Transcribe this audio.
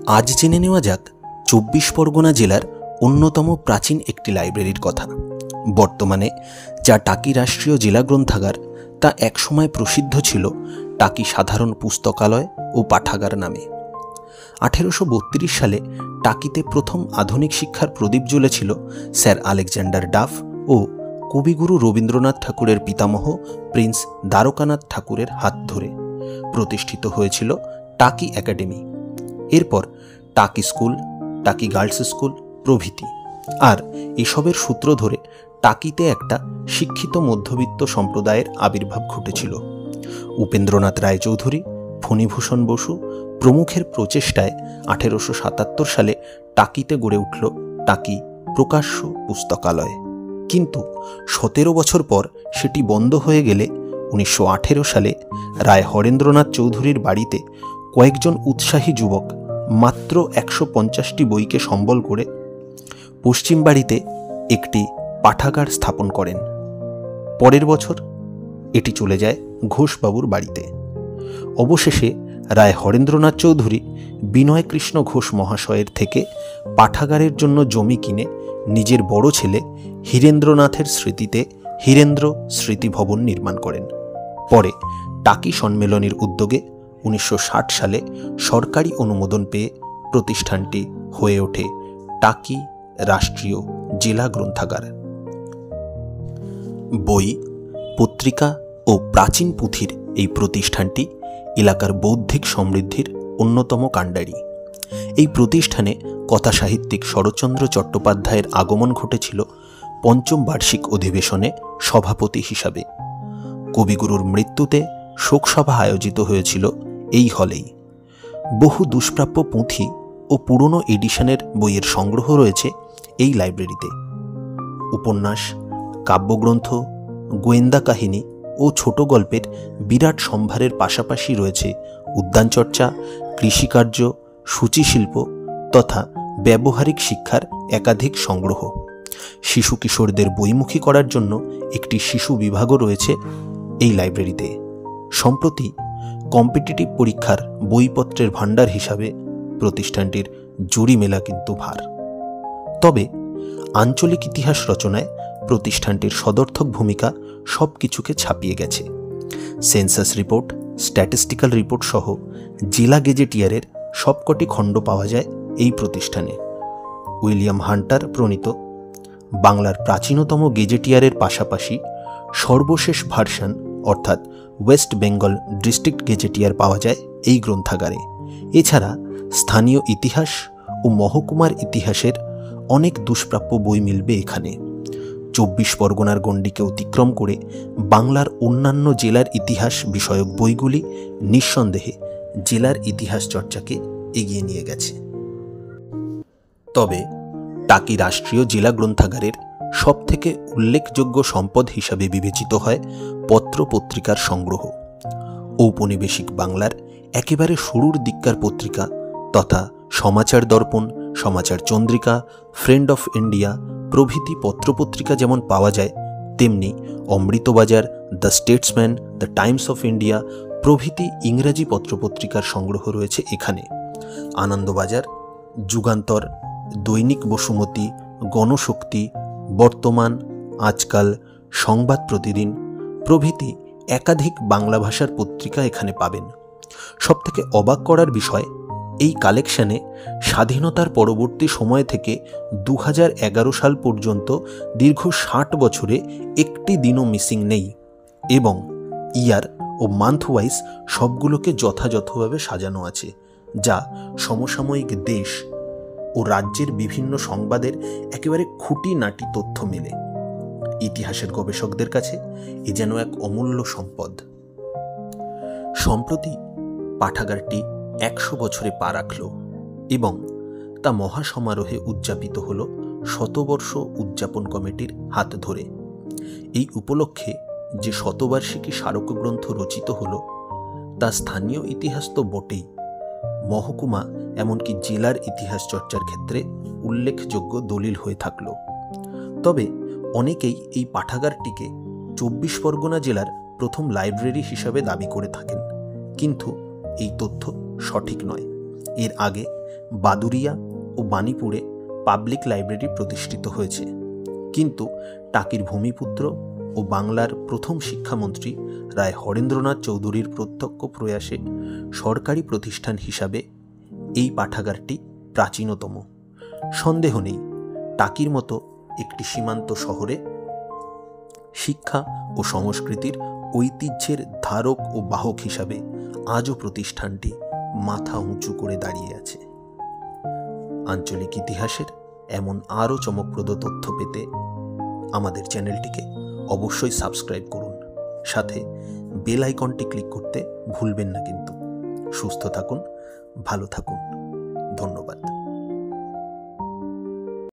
আজ জেনে নেওয়া যাক ২৪ পরগনা জেলার অন্যতম প্রাচীন একটি লাইব্রেরির কথা। বর্তমানে যা টাকি রাষ্ট্রীয় জেলা গ্রন্থাগার, তা একসময় প্রসিদ্ধ ছিল টাকি সাধারণ পুস্তকালয় ও পাঠাগার নামে। ১৮৩২ সালে টাকিতে প্রথম আধুনিক শিক্ষার প্রদীপ জ্বলেছিল স্যার আলেকজান্ডার ডাফ ও কবিগুরু রবীন্দ্রনাথ ঠাকুরের পিতামহ প্রিন্স দ্বারকানাথ ঠাকুরের হাত ধরে প্রতিষ্ঠিত হয়েছিল টাকি একাডেমি। এরপর টাকি স্কুল, টাকি গার্লস স্কুল প্রভৃতি। আর এসবের সূত্র ধরে টাকিতে একটা শিক্ষিত মধ্যবিত্ত সম্প্রদায়ের আবির্ভাব ঘটেছিল। উপেন্দ্রনাথ রায়চৌধুরী, ফণীভূষণ বসু প্রমুখের প্রচেষ্টায় ১৮৭৭ সালে টাকিতে গড়ে উঠল টাকি প্রকাশ্য পুস্তকালয়। কিন্তু ১৭ বছর পর সেটি বন্ধ হয়ে গেলে ১৯১৮ সালে রায় হরেন্দ্রনাথ চৌধুরীর বাড়িতে কয়েকজন উৎসাহী যুবক মাত্র ১৫০টি বইকে সম্বল করে পশ্চিম বাড়িতে একটি পাঠাগার স্থাপন করেন। পরের বছর এটি চলে যায় ঘোষবাবুর বাড়িতে। অবশেষে রায় হরেন্দ্রনাথ চৌধুরী বিনয় কৃষ্ণ ঘোষ মহাশয়ের থেকে পাঠাগারের জন্য জমি কিনে নিজের বড় ছেলে হীরেন্দ্রনাথের স্মৃতিতে হীরেন্দ্র স্মৃতি ভবন নির্মাণ করেন। পরে টাকি সম্মেলনের উদ্যোগে ১৯৬০ সালে সরকারি অনুমোদন পেয়ে প্রতিষ্ঠানটি হয়ে ওঠে টাকি রাষ্ট্রীয় জেলা গ্রন্থাগার। বই, পত্রিকা ও প্রাচীন পুঁথির এই প্রতিষ্ঠানটি এলাকার বৌদ্ধিক সমৃদ্ধির অন্যতম কাণ্ডারি। এই প্রতিষ্ঠানে কথাসাহিত্যিক শরৎচন্দ্র চট্টোপাধ্যায়ের আগমন ঘটেছিল পঞ্চম বার্ষিক অধিবেশনে সভাপতি হিসাবে। কবিগুরুর মৃত্যুতে শোকসভা আয়োজিত হয়েছিল এই হলেই। বহু দুষ্প্রাপ্য পুঁথি ও পুরনো এডিশনের বইয়ের সংগ্রহ রয়েছে এই লাইব্রেরিতে। উপন্যাস, কাব্যগ্রন্থ, গোয়েন্দা কাহিনী ও ছোট গল্পের বিরাট সম্ভারের পাশাপাশি রয়েছে উদ্যানচর্চা, কৃষিকার্য, সূচিশিল্প তথা ব্যবহারিক শিক্ষার একাধিক সংগ্রহ। শিশু কিশোরদের বইমুখী করার জন্য একটি শিশু বিভাগও রয়েছে এই লাইব্রেরিতে। সম্প্রতি কম্পিটিটিভ পরীক্ষার বইপত্রের ভাণ্ডার হিসাবে প্রতিষ্ঠানটির জুরি মেলা কিন্তু ভার। তবে আঞ্চলিক ইতিহাস রচনায় প্রতিষ্ঠানটির সদর্থক ভূমিকা সব কিছুকে ছাপিয়ে গেছে। সেন্সাস রিপোর্ট, স্ট্যাটিস্টিক্যাল রিপোর্ট সহ জেলা গেজেটিয়ারের সবকটি খণ্ড পাওয়া যায় এই প্রতিষ্ঠানে। উইলিয়াম হান্টার প্রণীত বাংলার প্রাচীনতম গেজেটিয়ারের পাশাপাশি সর্বশেষ ভার্সন অর্থাৎ ওয়েস্ট বেঙ্গল ডিস্ট্রিক্ট গেজেটিয়ার পাওয়া যায় এই গ্রন্থাগারে। এছাড়া স্থানীয় ইতিহাস ও মহকুমার ইতিহাসের অনেক দুষ্প্রাপ্য বই মিলবে এখানে। ২৪ পরগনার গণ্ডিকে অতিক্রম করে বাংলার অন্যান্য জেলার ইতিহাস বিষয়ক বইগুলি নিঃসন্দেহে জেলার ইতিহাস চর্চাকে এগিয়ে নিয়ে গেছে। তবে টাকি রাষ্ট্রীয় জেলা গ্রন্থাগারের সবথেকে উল্লেখযোগ্য সম্পদ হিসাবে বিবেচিত হয় পত্র পত্রিকার সংগ্রহ। ঔপনিবেশিক বাংলার একেবারে শুরুর দিককার পত্রিকা তথা সমাচার দর্পণ, সমাচার চন্দ্রিকা, ফ্রেন্ড অফ ইন্ডিয়া প্রভৃতি পত্রপত্রিকা যেমন পাওয়া যায়, তেমনি Amritabazar, the Statesman, the Times of India প্রভৃতি ইংরাজি পত্রপত্রিকার সংগ্রহ রয়েছে এখানে। আনন্দবাজার, যুগান্তর, দৈনিক বসুমতী, গণশক্তি, বর্তমান, আজকাল, সংবাদ প্রতিদিন প্রভৃতি একাধিক বাংলা ভাষার পত্রিকা এখানে পাবেন। সবথেকে অবাক করার বিষয়, এই কালেকশনে স্বাধীনতার পরবর্তী সময় থেকে ২০১১ সাল পর্যন্ত দীর্ঘ ৬০ বছরে একটি দিনও মিসিং নেই এবং ইয়ার ও মান্থ ওয়াইজ সবগুলোকে যথাযথভাবে সাজানো আছে, যা সমসাময়িক দেশ ও রাজ্যের বিভিন্ন সংবাদের একেবারে খুঁটিনাটি তথ্য মেলে। ইতিহাসের গবেষকদের কাছে এ যেন এক অমূল্য সম্পদ। সম্প্রতি পাঠাগারটি ১০০ বছরে পা রাখল এবং তা মহাসমারোহে উদযাপিত হল শতবর্ষ উদযাপন কমিটির হাত ধরে। এই উপলক্ষে যে শতবার্ষিকী স্মারকগ্রন্থ রচিত হল তা স্থানীয় ইতিহাস তো বটেই, মহকুমা এমনকি জেলার ইতিহাস চর্চার ক্ষেত্রে উল্লেখযোগ্য দলিল হয়ে থাকল। তবে অনেকেই এই পাঠাগারটিকে ২৪ পরগনা জেলার প্রথম লাইব্রেরি হিসাবে দাবি করে থাকেন, কিন্তু এই তথ্য সঠিক নয়। এর আগে বাদুরিয়া ও বাণীপুরে পাবলিক লাইব্রেরি প্রতিষ্ঠিত হয়েছে, কিন্তু টাকির ভূমিপুত্র ও বাংলার প্রথম শিক্ষামন্ত্রী রায় হরেন্দ্রনাথ চৌধুরীর প্রত্যক্ষ প্রয়াসে সরকারি প্রতিষ্ঠান হিসাবে এই পাঠাগারটি প্রাচীনতম। সন্দেহ নেই, টাকির মতো একটি সীমান্ত শহরে শিক্ষা ও সংস্কৃতির ঐতিহ্যের ধারক ও বাহক হিসাবে আজও প্রতিষ্ঠানটি মাথা উঁচু করে দাঁড়িয়ে আছে। আঞ্চলিক ইতিহাসের এমন আরও চমকপ্রদ তথ্য পেতে আমাদের চ্যানেলটিকে অবশ্যই সাবস্ক্রাইব করুন, সাথে বেল আইকনটি ক্লিক করতে ভুলবেন না কিন্তু। সুস্থ থাকুন, ভালো থাকুন, ধন্যবাদ।